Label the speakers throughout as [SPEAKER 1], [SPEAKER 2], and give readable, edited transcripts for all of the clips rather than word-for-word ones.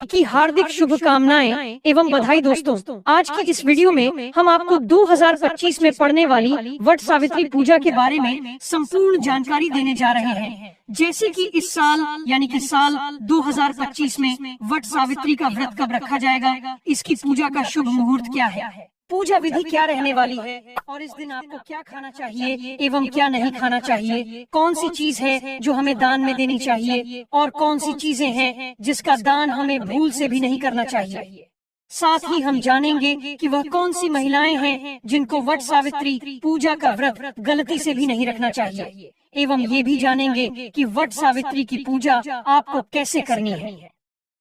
[SPEAKER 1] की हार्दिक शुभकामनाएं एवं बधाई। दोस्तों, आज की इस वीडियो में हम आपको 2025 में पड़ने वाली वट सावित्री पूजा के बारे में संपूर्ण जानकारी देने जा रहे हैं। जैसे कि इस साल यानी कि साल 2025 में वट सावित्री का व्रत कब रखा जाएगा, इसकी पूजा का शुभ मुहूर्त क्या है, पूजा विधि क्या रहने वाली है और इस दिन आपको क्या खाना चाहिए एवं क्या नहीं खाना चाहिए, कौन सी चीज है जो हमें दान में देनी चाहिए और कौन सी चीजें हैं जिसका दान हमें भूल से भी नहीं करना चाहिए। साथ ही हम जानेंगे कि वह कौन सी महिलाएं हैं जिनको वट सावित्री पूजा का व्रत गलती से भी नहीं रखना चाहिए, एवं ये भी जानेंगे कि वट सावित्री की पूजा आपको कैसे करनी है।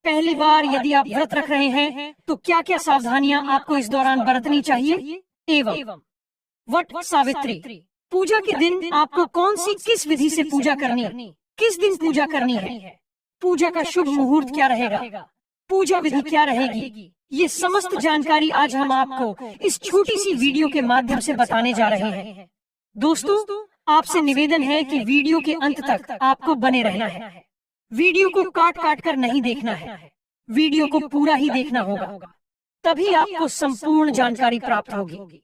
[SPEAKER 1] पहली बार यदि आप व्रत रख रहे हैं तो क्या क्या सावधानियां आपको इस दौरान बरतनी चाहिए, एवं वट सावित्री पूजा के दिन आपको कौन सी किस विधि से पूजा करनी है, किस दिन पूजा करनी है, पूजा का शुभ मुहूर्त क्या रहेगा, पूजा विधि क्या रहेगी, ये समस्त जानकारी आज हम आपको इस छोटी सी वीडियो के माध्यम से बताने जा रहे हैं। दोस्तों, आपसे निवेदन है कि वीडियो के अंत तक आपको बने रहना है। वीडियो को काट काट कर नहीं देखना है, वीडियो को पूरा ही देखना होगा, तभी आपको संपूर्ण जानकारी प्राप्त होगी।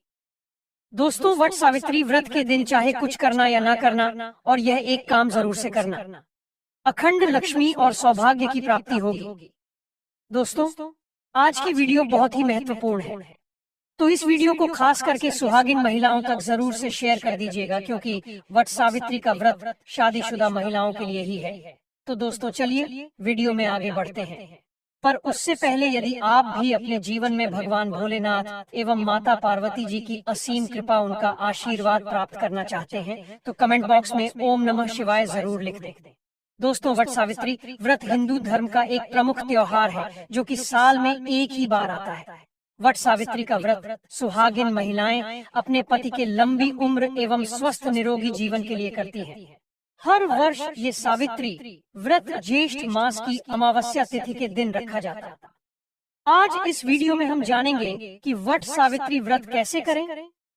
[SPEAKER 1] दोस्तों, वट सावित्री व्रत के दिन चाहे कुछ करना या ना करना, और यह एक काम जरूर से करना, अखंड लक्ष्मी और सौभाग्य की प्राप्ति होगी। दोस्तों, आज की वीडियो बहुत ही महत्वपूर्ण है, तो इस वीडियो को खास करके सुहागिन महिलाओं तक जरूर से शेयर कर दीजिएगा, क्योंकि वट सावित्री का व्रत शादीशुदा महिलाओं के लिए ही है। तो दोस्तों, चलिए वीडियो में आगे बढ़ते हैं। पर उससे पहले यदि आप भी अपने जीवन में भगवान भोलेनाथ एवं माता पार्वती जी की असीम कृपा, उनका आशीर्वाद प्राप्त करना चाहते हैं तो कमेंट बॉक्स में ओम नमः शिवाय जरूर लिख दें। दोस्तों, वट सावित्री व्रत हिंदू धर्म का एक प्रमुख त्योहार है जो कि साल में एक ही बार आता है। वट सावित्री का व्रत सुहागिन महिलाएं अपने पति के लंबी उम्र एवं स्वस्थ निरोगी जीवन के लिए करती हैं। हर वर्ष ये सावित्री व्रत ज्येष्ठ मास की अमावस्या तिथि के दिन रखा जाता है। आज इस वीडियो में हम जानेंगे कि वट सावित्री व्रत कैसे करें।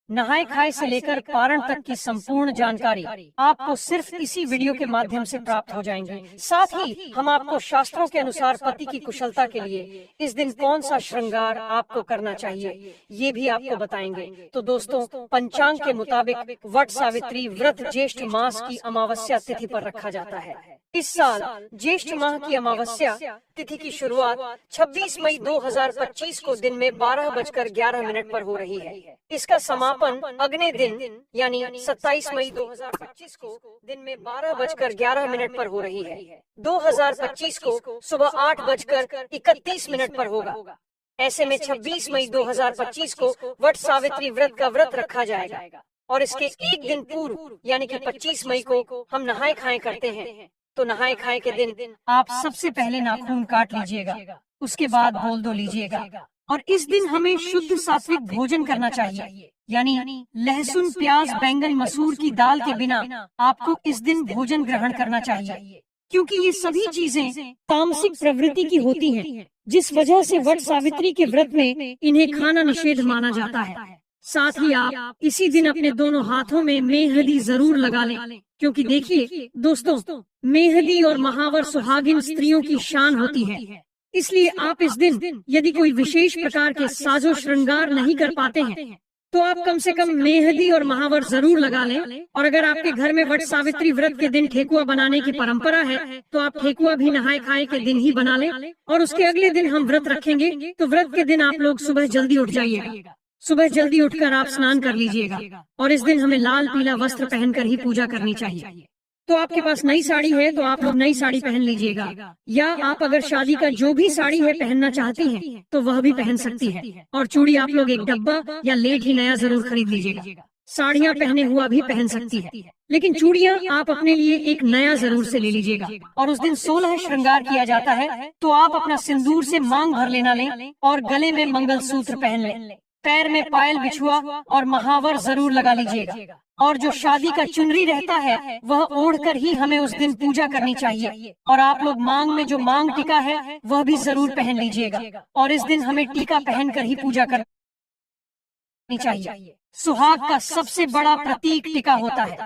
[SPEAKER 1] नहाए खाए से लेकर पारण तक की संपूर्ण जानकारी आपको सिर्फ इसी वीडियो के माध्यम से प्राप्त हो जाएंगे। साथ ही हम आपको शास्त्रों के अनुसार पति की कुशलता के लिए इस दिन कौन सा श्रृंगार आपको करना चाहिए, ये भी आपको बताएंगे। तो दोस्तों, पंचांग के मुताबिक वट सावित्री व्रत ज्येष्ठ मास की अमावस्या तिथि पर रखा जाता है। इस साल ज्येष्ठ माह की अमावस्या तिथि की शुरुआत 26 मई 2025 को दिन में 12:11 पर हो रही है। इसका समापन अगले दिन यानी 27 मई 2025 को दिन में 12:11 पर हो रही है। 2025 को सुबह 8:31 पर होगा। ऐसे में 26 मई 2025 को वट सावित्री व्रत का व्रत रखा जाएगा और इसके एक दिन पूर्व यानी कि 25 मई को हम नहाए खाए करते हैं। तो नहाए खाए के दिन आप सबसे पहले नाखून काट लीजिएगा, उसके बाद बोल दो लीजिएगा। और इस दिन हमें शुद्ध सात्विक भोजन करना चाहिए, यानी लहसुन, प्याज, बैंगन, मसूर की दाल के बिना आपको इस दिन भोजन ग्रहण करना चाहिए, क्योंकि ये सभी चीजें तामसिक प्रवृत्ति की होती हैं, जिस वजह से वट सावित्री के व्रत में इन्हें खाना निषेध माना जाता है। साथ ही आप इसी दिन अपने दोनों हाथों में मेहंदी जरूर लगा लें, क्योंकि देखिए दोस्तों, मेहंदी और महावर सुहागिन स्त्रियों की शान होती है। इसलिए आप इस दिन यदि कोई विशेष प्रकार के साजो श्रृंगार नहीं कर पाते हैं तो आप कम से कम मेहंदी और महावर जरूर लगा लें। और अगर आपके घर में वट सावित्री व्रत के दिन ठेकुआ बनाने की परंपरा है तो आप ठेकुआ भी नहाए खाए के दिन ही बना लें। और उसके अगले दिन हम व्रत रखेंगे तो व्रत के दिन आप लोग सुबह जल्दी उठ जाइएगा। सुबह जल्दी उठकर आप स्नान कर लीजिएगा और इस दिन हमें लाल पीला वस्त्र पहनकर ही पूजा करनी चाहिए। तो आपके पास नई साड़ी है तो आप लोग नई साड़ी पहन लीजिएगा, या आप अगर शादी का जो भी साड़ी है पहनना चाहती हैं तो वह भी पहन सकती है। और चूड़ी आप लोग एक डब्बा या लेट ही नया जरूर खरीद लीजिएगा। साड़ियाँ पहने हुआ भी पहन सकती है, लेकिन चूड़ियाँ आप अपने लिए एक नया जरूर से ले लीजिएगा। और उस दिन 16 श्रृंगार किया जाता है, तो आप अपना सिंदूर से मांग भर लेना लें और गले में मंगलसूत्र पहन लें। पैर में पायल, बिछुआ और महावर जरूर लगा लीजिएगा। और जो शादी का चुनरी रहता है वह ओढ़कर ही हमें उस दिन पूजा करनी चाहिए। और आप लोग मांग में जो मांग टीका है वह भी जरूर पहन लीजिएगा। और इस दिन हमें टीका पहनकर ही पूजा करनी चाहिए। सुहाग का सबसे बड़ा प्रतीक टीका होता है।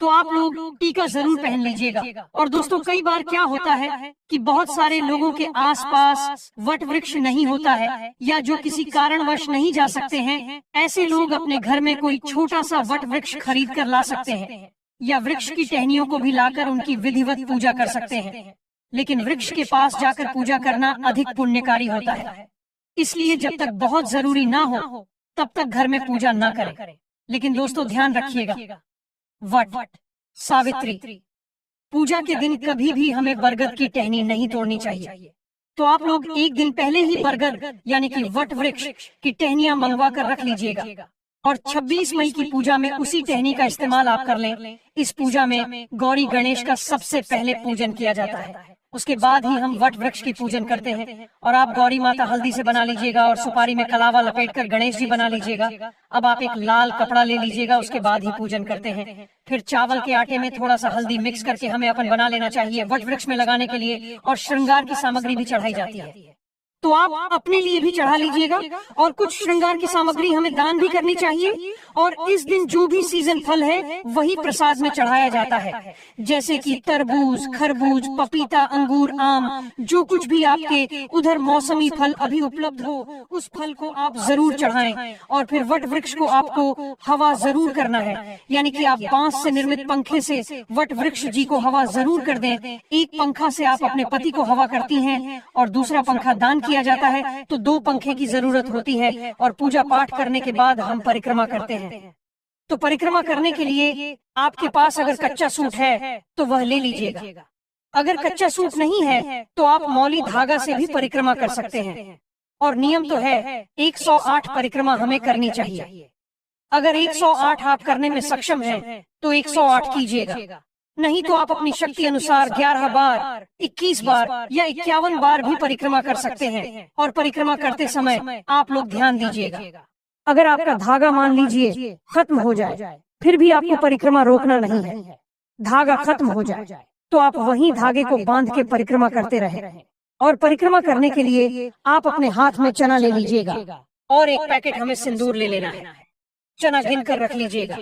[SPEAKER 1] तो आप लोग टीका जरूर पहन लीजिएगा। और दोस्तों, कई बार क्या होता है कि बहुत सारे लोगों के आसपास वट वृक्ष नहीं होता है, या जो किसी कारणवश नहीं जा सकते हैं, ऐसे लोग अपने घर में कोई छोटा सा वट वृक्ष खरीद कर ला सकते हैं, या वृक्ष की टहनियों को भी लाकर उनकी विधिवत पूजा कर सकते हैं। लेकिन वृक्ष के पास जाकर पूजा करना अधिक पुण्यकारी होता है, इसलिए जब तक बहुत जरूरी ना हो तब तक घर में पूजा ना करें। लेकिन दोस्तों, ध्यान रखिएगा, वट, सावित्री, पूजा के दिन कभी भी हमें बरगद की टहनी नहीं तोड़नी चाहिए। तो आप लोग एक दिन पहले ही बरगद यानी कि वट वृक्ष की टहनियां मंगवा कर रख लीजिएगा, और 26 मई की पूजा में उसी टहनी का इस्तेमाल आप कर लें। इस पूजा में गौरी गणेश का सबसे पहले पूजन किया जाता है, उसके बाद ही हम वट वृक्ष की पूजन करते हैं। और आप गौरी माता हल्दी से बना लीजिएगा और सुपारी में कलावा लपेटकर गणेश जी बना लीजिएगा। अब आप एक लाल कपड़ा ले लीजिएगा, उसके बाद ही पूजन करते हैं। फिर चावल के आटे में थोड़ा सा हल्दी मिक्स करके हमें अपन बना लेना चाहिए वट वृक्ष में लगाने के लिए, और श्रृंगार की सामग्री भी चढ़ाई जाती है, तो आप अपने लिए भी चढ़ा लीजिएगा। और कुछ श्रृंगार की सामग्री हमें दान भी करनी चाहिए। और इस दिन जो भी सीजन फल है वही प्रसाद में चढ़ाया जाता है, जैसे कि तरबूज, खरबूज, पपीता, अंगूर, आम, जो कुछ भी आपके उधर मौसमी फल अभी उपलब्ध हो, उस फल को आप जरूर चढ़ाएं। और फिर वट वृक्ष को आपको हवा जरूर करना है, यानी कि आप बांस से निर्मित पंखे से वट वृक्ष जी को हवा जरूर कर दें। एक पंखा से आप अपने पति को हवा करती हैं और दूसरा पंखा दान किया जाता है, तो 2 पंखे की जरूरत होती है। और पूजा पाठ करने के बाद हम परिक्रमा करते हैं। तो परिक्रमा करने के लिए आपके पास अगर कच्चा सूट है तो वह ले लीजिएगा। अगर कच्चा सूट नहीं है तो आप मौली धागा से भी परिक्रमा कर सकते हैं। और नियम तो है 108 परिक्रमा हमें करनी चाहिए। अगर 108 आप करने में सक्षम हैं तो 108 कीजिएगा, नहीं तो आप अपनी शक्ति अनुसार 11 बार, 21 बार या 51 बार भी परिक्रमा कर सकते हैं। और परिक्रमा करते समय आप लोग ध्यान दीजिएगा, अगर आपका धागा मान लीजिए खत्म हो जाए, फिर भी आपको परिक्रमा रोकना नहीं है। धागा खत्म हो जाए तो आप वहीं धागे को बांध के परिक्रमा करते रहे। और परिक्रमा करने के लिए आप अपने हाथ में चना ले लीजिएगा, और एक पैकेट हमें सिंदूर ले लेना है। चना गिन कर रख लीजिएगा,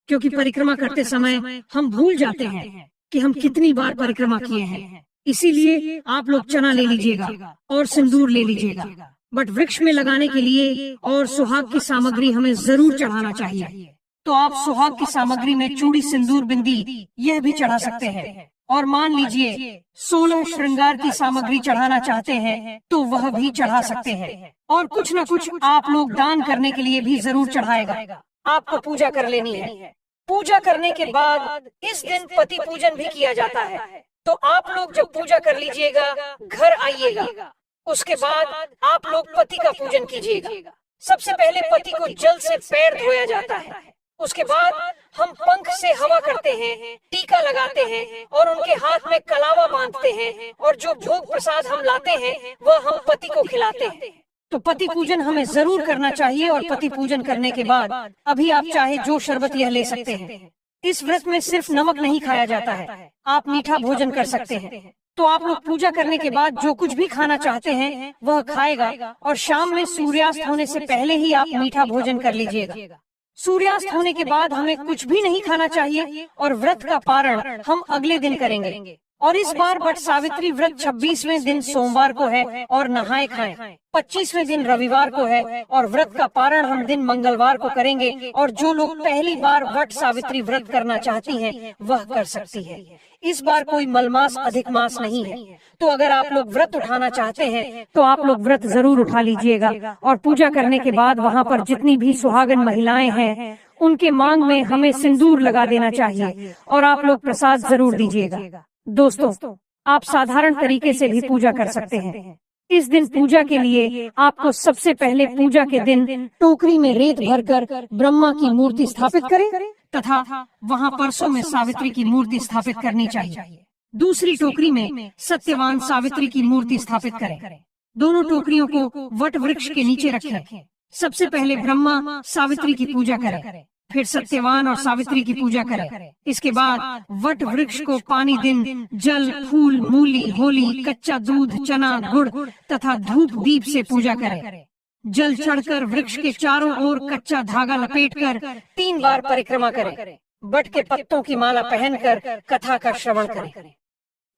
[SPEAKER 1] क्योंकि परिक्रमा करते समय हम भूल जाते हैं कि हम कितनी बार परिक्रमा किए हैं। इसीलिए आप लोग चना ले लीजिएगा और सिंदूर ले लीजिएगा। बट वृक्ष में लगाने के लिए और सुहाग की सामग्री हमें जरूर चढ़ाना चाहिए। तो आप सुहाग की सामग्री में चूड़ी, सिंदूर, बिंदी यह भी चढ़ा सकते हैं। और मान लीजिए 16 श्रृंगार की सामग्री चढ़ाना चाहते हैं तो वह भी चढ़ा सकते हैं। और कुछ न कुछ आप लोग दान करने के लिए भी जरूर चढ़ाएगा। आपको पूजा कर लेनी है। पूजा करने के बाद इस दिन पति पूजन भी किया जाता है। तो आप लोग जब पूजा कर लीजिएगा, घर आइएगा, उसके बाद आप लोग पति का पूजन कीजिएगा। सबसे पहले पति को जल से पैर धोया जाता है, उसके बाद हम पंख से हवा करते हैं, टीका लगाते हैं और उनके हाथ में कलावा बांधते हैं। और जो भोग प्रसाद हम लाते हैं वह हम पति को खिलाते हैं। तो पति पूजन हमें जरूर करना चाहिए। और पति पूजन करने के बाद अभी आप चाहे जो शरबत यह ले सकते हैं। इस व्रत में सिर्फ नमक नहीं खाया जाता है, आप मीठा भोजन कर सकते हैं। तो आप लोग पूजा करने के बाद जो कुछ भी खाना चाहते हैं वह खाएगा। और शाम में सूर्यास्त होने से पहले ही आप मीठा भोजन कर लीजिएगा। सूर्यास्त होने के बाद हमें कुछ भी नहीं खाना चाहिए। और व्रत का पारण हम अगले दिन करेंगे। और इस बार वट सावित्री व्रत 26वें दिन सोमवार को है और नहाए खाएं। 25वें दिन रविवार को है और व्रत का पारण हम दिन मंगलवार को करेंगे। और जो लोग पहली बार वट सावित्री व्रत करना चाहती हैं वह कर सकती है। इस बार कोई मलमास अधिक मास नहीं है। तो अगर आप लोग व्रत उठाना चाहते हैं तो आप लोग व्रत जरूर उठा लीजिएगा। और पूजा करने के बाद वहाँ पर जितनी भी सुहागन महिलाएं हैं उनके मांग में हमें सिंदूर लगा देना चाहिए। और आप लोग प्रसाद जरूर दीजिएगा। दोस्तों, आप साधारण तरीके से भी पूजा कर सकते हैं। इस दिन पूजा के लिए आपको सबसे पहले पूजा के दिन टोकरी में रेत भरकर ब्रह्मा की मूर्ति स्थापित करें तथा वहां परसों में सावित्री की मूर्ति स्थापित करनी चाहिए। दूसरी टोकरी में सत्यवान सावित्री की मूर्ति स्थापित करें। दोनों टोकरियों को वट वृक्ष के नीचे रखें। सबसे पहले ब्रह्मा सावित्री की पूजा करें, फिर सत्यवान और सावित्री की पूजा करें। इसके बाद वट वृक्ष को पानी, दिन, जल, फूल, मूली, होली, कच्चा दूध, चना, गुड़ तथा धूप दीप से पूजा करें। जल चढ़कर वृक्ष के चारों ओर कच्चा धागा लपेटकर 3 बार परिक्रमा करें। बट के पत्तों की माला पहनकर कथा का श्रवण करें।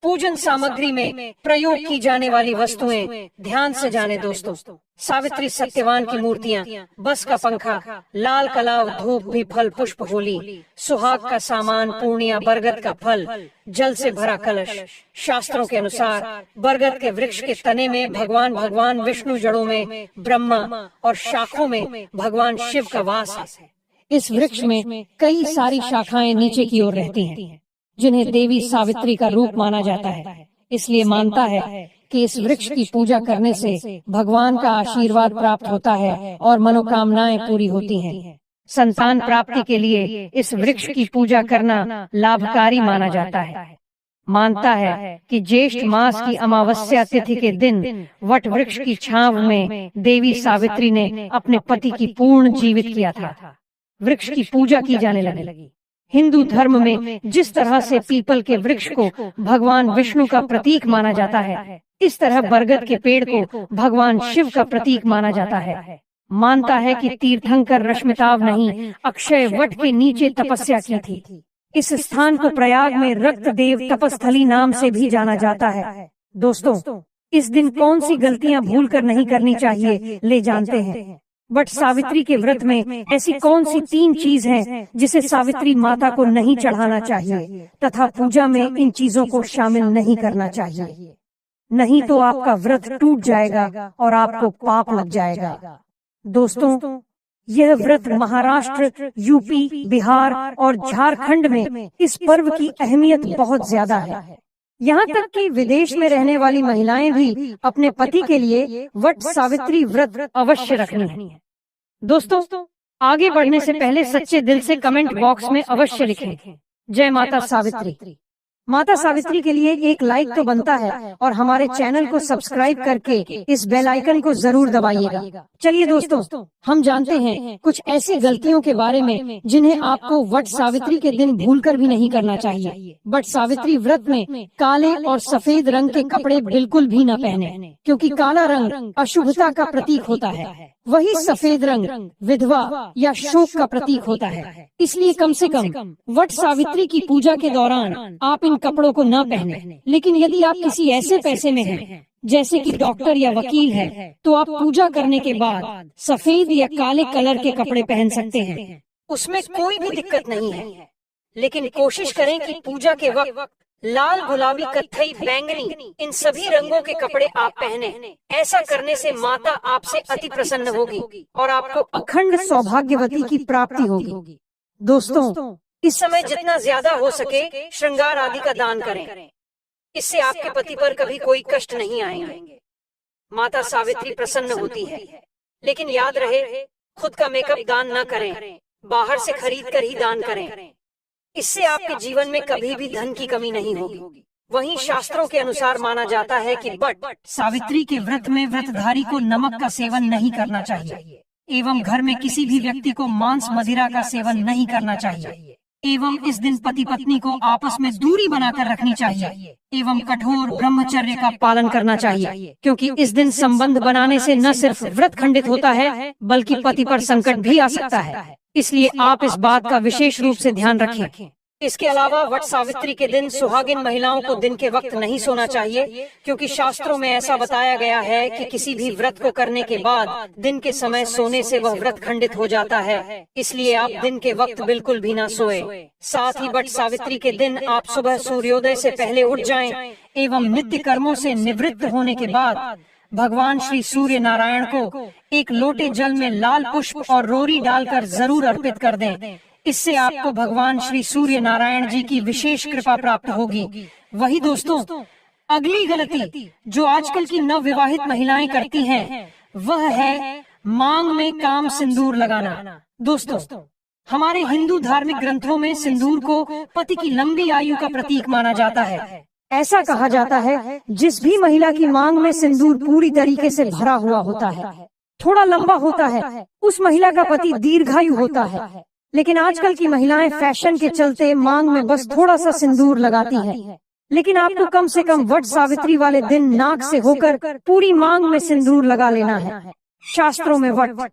[SPEAKER 1] पूजन सामग्री में प्रयोग की जाने वाली वस्तुएं ध्यान से जाने दोस्तों। सावित्री सत्यवान की मूर्तियां, बस का पंखा, लाल कलाव, धूप भी फल, पुष्प, होली, सुहाग का सामान, पूर्णिया, बरगद का फल, जल से भरा कलश। शास्त्रों के अनुसार बरगद के वृक्ष के तने में भगवान विष्णु, जड़ों में ब्रह्मा और शाखों में भगवान शिव का वास है। इस वृक्ष में कई सारी शाखाएं नीचे की ओर रहती हैं, जिन्हें देवी सावित्री का रूप माना जाता है। इसलिए मानता है कि इस वृक्ष की पूजा करने से भगवान का आशीर्वाद प्राप्त होता है और मनोकामनाएं पूरी होती हैं। संतान प्राप्ति के लिए इस वृक्ष की पूजा करना लाभकारी माना जाता है। मानता है कि ज्येष्ठ मास की अमावस्या तिथि के दिन वट वृक्ष की छांव में देवी सावित्री ने अपने पति की पूर्ण जीवित किया था। वृक्ष की पूजा की जाने लगी। हिंदू धर्म में जिस तरह से पीपल के वृक्ष को भगवान विष्णु का प्रतीक माना जाता है, इस तरह बरगद के पेड़ को भगवान शिव का प्रतीक माना जाता है। मानता है कि तीर्थंकर रश्मिताव नहीं, अक्षय वट के नीचे तपस्या की थी। इस स्थान को प्रयाग में रक्त देव तपस्थली नाम से भी जाना जाता है। दोस्तों, इस दिन कौन सी गलतियां भूलकर नहीं करनी चाहिए, ले जानते हैं। बट सावित्री के व्रत में ऐसी कौन सी 3 चीज हैं जिसे सावित्री माता को नहीं चढ़ाना चाहिए तथा पूजा में इन चीजों को शामिल नहीं करना चाहिए, नहीं तो आपका व्रत टूट जाएगा और आपको पाप लग जाएगा। दोस्तों, यह व्रत महाराष्ट्र, यूपी, बिहार और झारखंड में इस पर्व की अहमियत बहुत ज्यादा है। यहाँ तक कि विदेश में रहने वाली महिलाएं भी अपने पति के लिए वट सावित्री व्रत अवश्य रखनी है। दोस्तों, आगे बढ़ने से पहले सच्चे दिल से कमेंट बॉक्स में अवश्य लिखें, जय माता सावित्री। माता सावित्री के लिए एक लाइक तो बनता है और हमारे चैनल को सब्सक्राइब करके इस बेल आइकन को जरूर दबाइएगा। चलिए दोस्तों, हम जानते हैं कुछ ऐसी गलतियों के बारे में जिन्हें आपको वट सावित्री के दिन भूलकर भी नहीं करना चाहिए। वट सावित्री व्रत में काले और सफेद रंग के कपड़े बिल्कुल भी न पहने, क्योंकि काला रंग अशुभता का प्रतीक होता है, वही सफेद रंग विधवा या शोक का प्रतीक होता है। इसलिए कम से कम वट सावित्री की पूजा के दौरान आप इन कपड़ों को न पहने। लेकिन यदि आप किसी ऐसे पैसे में हैं, जैसे कि डॉक्टर या वकील है, तो आप पूजा करने के बाद सफेद या काले कलर के कपड़े पहन सकते हैं, उसमें कोई भी दिक्कत नहीं है। लेकिन कोशिश करें कि पूजा के वक्त लाल, गुलाबी, कत्थई, बैंगनी इन सभी रंगों के कपड़े आप पहने। ऐसा करने से माता आपसे अति प्रसन्न होगी और आपको अखंड सौभाग्यवती की प्राप्ति होगी। दोस्तों, इस समय जितना ज्यादा हो सके श्रृंगार आदि का दान करें, इससे आपके पति पर कभी कोई कष्ट नहीं आएंगे। माता सावित्री प्रसन्न होती है। लेकिन याद रहे, खुद का मेकअप दान न करें, बाहर से खरीद कर ही दान करें। इससे आपके जीवन में कभी भी धन की कमी नहीं होगी। वहीं शास्त्रों के अनुसार माना जाता है कि वट सावित्री के व्रत में व्रतधारी को नमक का सेवन नहीं करना चाहिए एवं घर में किसी भी व्यक्ति को मांस मदिरा का सेवन नहीं करना चाहिए एवं इस दिन पति पत्नी को आपस में दूरी बनाकर रखनी चाहिए एवं कठोर ब्रह्मचर्य का पालन करना चाहिए, क्योंकि इस दिन संबंध बनाने से न सिर्फ व्रत खंडित होता है बल्कि पति पर संकट भी आ सकता है। इसलिए आप इस बात का विशेष रूप से ध्यान रखें। इसके अलावा वट सावित्री के दिन सुहागिन महिलाओं को दिन के वक्त नहीं सोना चाहिए, क्योंकि शास्त्रों में ऐसा बताया गया है कि किसी भी व्रत को करने के बाद दिन के समय सोने से वह व्रत खंडित हो जाता है। इसलिए आप दिन के वक्त बिल्कुल भी ना सोए। साथ ही वट सावित्री के दिन आप सुबह सूर्योदय से पहले उठ जाएं एवं नित्य कर्मों से निवृत्त होने के बाद भगवान श्री सूर्य नारायण को एक लोटे जल में लाल पुष्प और रोरी डालकर जरूर अर्पित कर दें। इससे आपको भगवान श्री सूर्य नारायण जी की विशेष कृपा प्राप्त होगी। वही दोस्तों, अगली गलती जो आजकल की नवविवाहित महिलाएं करती हैं, वह है मांग में काम सिंदूर लगाना। दोस्तों, हमारे हिंदू धार्मिक ग्रंथों में सिंदूर को पति की लंबी आयु का प्रतीक माना जाता है। ऐसा कहा जाता है, जिस भी महिला की मांग में सिंदूर पूरी तरीके से भरा हुआ होता है, थोड़ा लंबा होता है, उस महिला का पति दीर्घायु होता है। लेकिन आजकल की महिलाएं फैशन के चलते मांग में बस थोड़ा सा सिंदूर लगाती हैं। लेकिन आपको कम से कम वट सावित्री वाले दिन नाक से होकर पूरी मांग में सिंदूर लगा लेना है। शास्त्रों में वट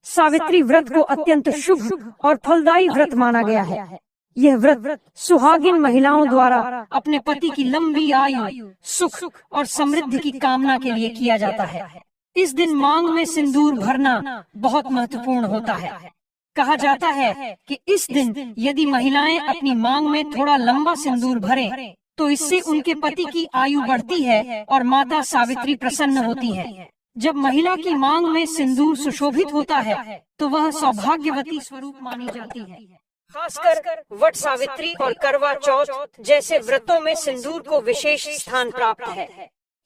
[SPEAKER 1] सावित्री व्रत को अत्यंत शुभ और फलदायी व्रत माना गया है। यह व्रत सुहागिन महिलाओं द्वारा अपने पति की लंबी आयु, सुख और समृद्धि की कामना के लिए किया जाता है। इस दिन मांग में सिंदूर भरना बहुत महत्वपूर्ण होता है। कहा जाता है कि इस दिन यदि महिलाएं अपनी मांग में थोड़ा लंबा सिंदूर भरें, तो इससे उनके पति की आयु बढ़ती है और माता सावित्री प्रसन्न होती है। जब महिला की मांग में सिंदूर सुशोभित होता है, तो वह सौभाग्यवती स्वरूप मानी जाती है। खासकर वट सावित्री और करवा चौथ जैसे व्रतों में सिंदूर को विशेष स्थान प्राप्त है।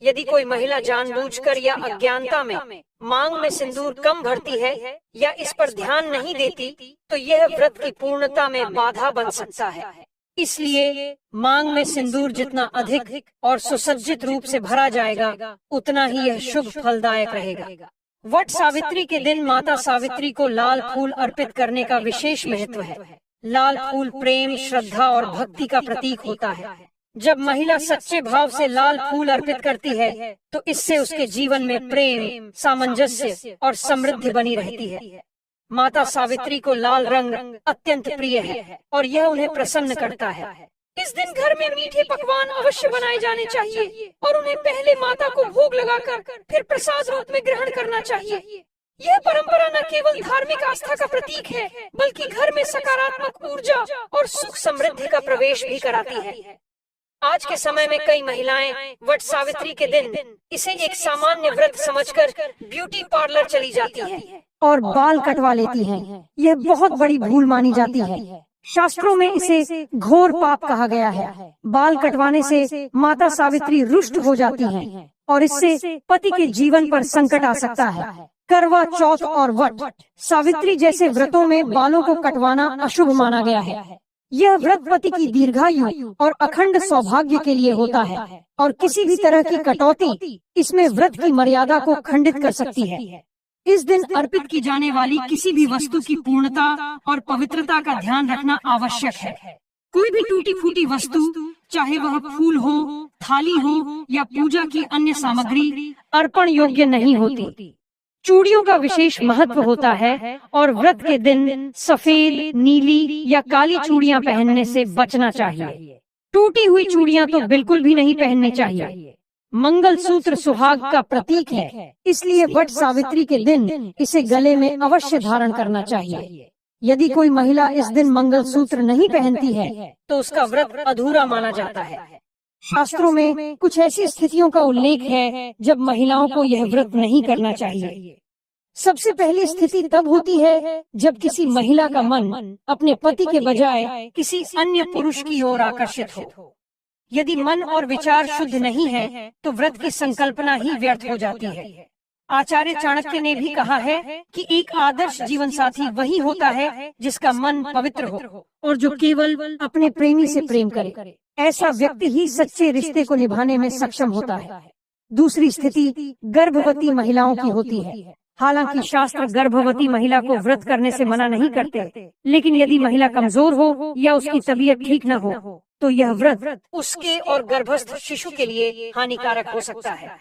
[SPEAKER 1] यदि कोई महिला जानबूझकर या अज्ञानता में मांग में सिंदूर कम भरती है या इस पर ध्यान नहीं देती, तो यह व्रत की पूर्णता में बाधा बन सकता है। इसलिए मांग में सिंदूर जितना अधिक और सुसज्जित रूप से भरा जाएगा, उतना ही यह शुभ फलदायक रहेगा। वट सावित्री के दिन माता सावित्री को लाल फूल अर्पित करने का विशेष महत्व है। लाल फूल प्रेम, श्रद्धा और भक्ति का प्रतीक होता है। जब महिला सच्चे भाव से लाल फूल अर्पित करती है, तो इससे उसके जीवन में प्रेम, सामंजस्य और समृद्धि बनी रहती है। माता सावित्री को लाल रंग अत्यंत प्रिय है और यह उन्हें प्रसन्न करता है। इस दिन घर में मीठे पकवान अवश्य बनाए जाने चाहिए और उन्हें पहले माता को भोग लगाकर फिर प्रसाद रूप में ग्रहण करना चाहिए। यह परंपरा न केवल धार्मिक आस्था का प्रतीक है, बल्कि घर में सकारात्मक ऊर्जा और सुख समृद्धि का प्रवेश भी कराती है। आज के समय में कई महिलाएं वट सावित्री के दिन इसे एक सामान्य व्रत समझकर ब्यूटी पार्लर चली जाती हैं और बाल कटवा लेती हैं। यह बहुत बड़ी भूल मानी जाती है। शास्त्रों में इसे घोर पाप कहा गया है। बाल कटवाने से माता सावित्री रुष्ट हो जाती हैं और इससे पति के जीवन पर संकट आ सकता है। करवा चौथ और वट सावित्री जैसे व्रतों में बालों को कटवाना अशुभ माना गया है। यह व्रत पति की दीर्घायु और अखंड सौभाग्य के लिए होता है और किसी भी तरह की कटौती इसमें व्रत की मर्यादा को खंडित कर सकती है। इस दिन अर्पित की जाने वाली किसी भी वस्तु की पूर्णता और पवित्रता का ध्यान रखना आवश्यक है। कोई भी टूटी फूटी वस्तु, चाहे वह फूल हो, थाली हो या पूजा की अन्य सामग्री, अर्पण योग्य नहीं होती। चूड़ियों का विशेष महत्व होता है और व्रत के दिन सफेद, नीली या काली चूड़ियां पहनने से बचना चाहिए। टूटी हुई चूड़ियां तो बिल्कुल भी नहीं पहननी चाहिए। मंगल सूत्र सुहाग का प्रतीक है, इसलिए वट सावित्री के दिन इसे गले में अवश्य धारण करना चाहिए। यदि कोई महिला इस दिन मंगल सूत्र नहीं पहनती है, तो उसका व्रत अधूरा माना जाता है। शास्त्रों में कुछ ऐसी स्थितियों का उल्लेख है जब महिलाओं को यह व्रत नहीं करना चाहिए। सबसे पहली स्थिति तब होती है जब किसी महिला का मन अपने पति के बजाय किसी अन्य पुरुष की ओर आकर्षित हो। यदि मन और विचार शुद्ध नहीं है, तो व्रत की संकल्पना ही व्यर्थ हो जाती है। आचार्य चाणक्य ने भी कहा है कि एक आदर्श जीवन साथी वही होता है जिसका मन पवित्र हो और जो केवल अपने प्रेमी से प्रेम करे। ऐसा व्यक्ति ही सच्चे रिश्ते को निभाने में सक्षम होता है। दूसरी स्थिति गर्भवती महिलाओं की होती है। हालांकि शास्त्र गर्भवती महिला को व्रत करने से मना नहीं करते, लेकिन यदि महिला कमजोर हो या उसकी तबीयत ठीक न हो, तो यह व्रत उसके और गर्भस्थ शिशु के लिए हानिकारक हो सकता है।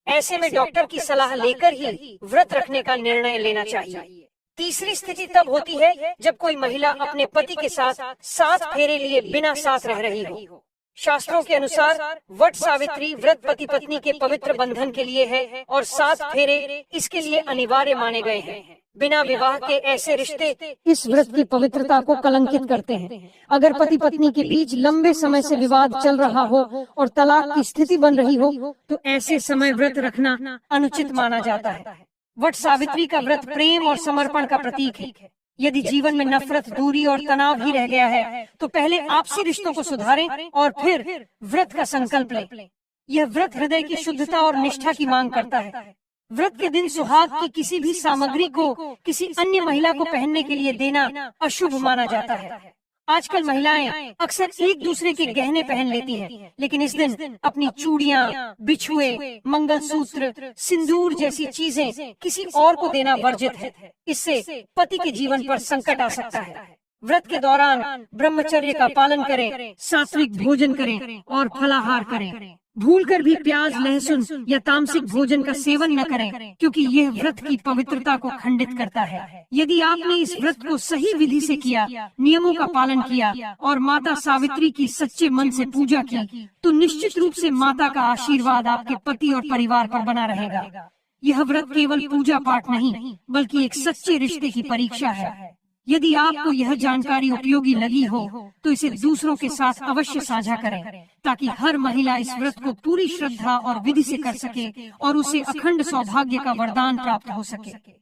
[SPEAKER 1] ऐसे में डॉक्टर की सलाह लेकर ही व्रत रखने का निर्णय लेना चाहिए। तीसरी स्थिति तब होती है जब कोई महिला अपने पति के साथ 7 फेरे लिए बिना साथ रह रही हो। शास्त्रों के अनुसार वट सावित्री व्रत पति पत्नी के पवित्र बंधन के लिए है और 7 फेरे इसके लिए अनिवार्य माने गए हैं। बिना विवाह के ऐसे रिश्ते इस व्रत की पवित्रता को कलंकित करते हैं। अगर पति पत्नी के बीच लंबे समय से विवाद चल रहा हो और तलाक की स्थिति बन रही हो, तो ऐसे समय व्रत रखना अनुचित माना जाता है। वट सावित्री का व्रत प्रेम और समर्पण का प्रतीक है। यदि जीवन में नफरत, दूरी और तनाव ही रह गया है, तो पहले आपसी रिश्तों को सुधारें और फिर व्रत का संकल्प लें। यह व्रत हृदय की शुद्धता और निष्ठा की मांग करता है। व्रत के दिन सुहाग की किसी भी सामग्री को किसी अन्य महिला को पहनने के लिए देना अशुभ माना जाता है। आजकल महिलाएं अक्सर एक दूसरे के गहने पहन लेती हैं, लेकिन इस दिन अपनी चूड़ियां, बिछुए, मंगलसूत्र, सिंदूर जैसी चीजें किसी और को देना वर्जित है। इससे पति के जीवन पर संकट आ सकता है। व्रत के दौरान ब्रह्मचर्य का पालन करें, सात्विक भोजन करें और फलाहार करें। भूलकर भी प्याज, लहसुन या तामसिक भोजन का सेवन न करें, क्योंकि यह व्रत की पवित्रता को खंडित करता है। यदि आपने इस व्रत को सही विधि से किया, नियमों का पालन किया और माता सावित्री की सच्चे मन से पूजा की, तो निश्चित रूप से माता का आशीर्वाद आपके पति और परिवार पर बना रहेगा। यह व्रत केवल पूजा पाठ नहीं, बल्कि एक सच्चे रिश्ते की परीक्षा है। यदि आपको यह जानकारी उपयोगी लगी हो, तो इसे दूसरों के साथ अवश्य साझा करें, ताकि हर महिला इस व्रत को पूरी श्रद्धा और विधि से कर सके और उसे अखंड सौभाग्य का वरदान प्राप्त हो सके।